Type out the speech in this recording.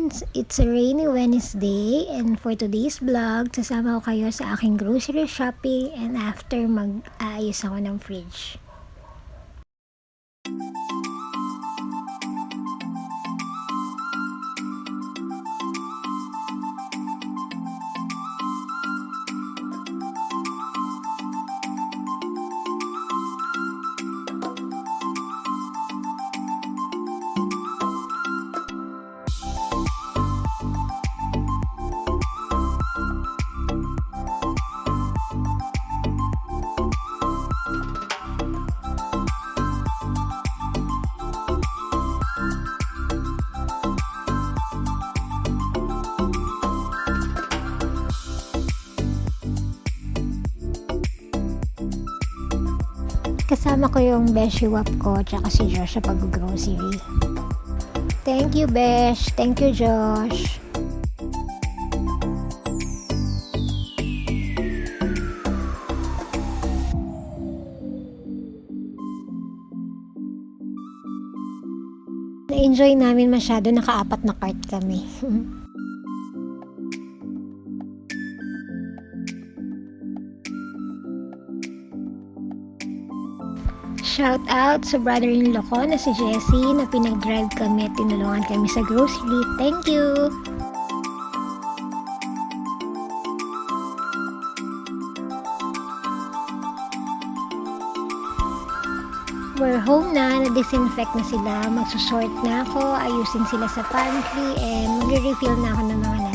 friends! It's a rainy Wednesday and for today's vlog, sasama ko kayo sa aking grocery shopping and after mag-aayos ako ng fridge. Kasama ko yung beshiwap ko tsaka si Josh sa pag-grocery. Thank you, Besh. Thank you, Josh. Na-enjoy namin masyado, naka-4 na cart kami. Shout out sa brother-in-law ko na si Jessie na pinag-drive kami at tinulungan kami sa grocery. Thank you! We're home na, na-disinfect na sila, magsusort na ako, ayusin sila sa pantry, and magre-refill na ako ng mga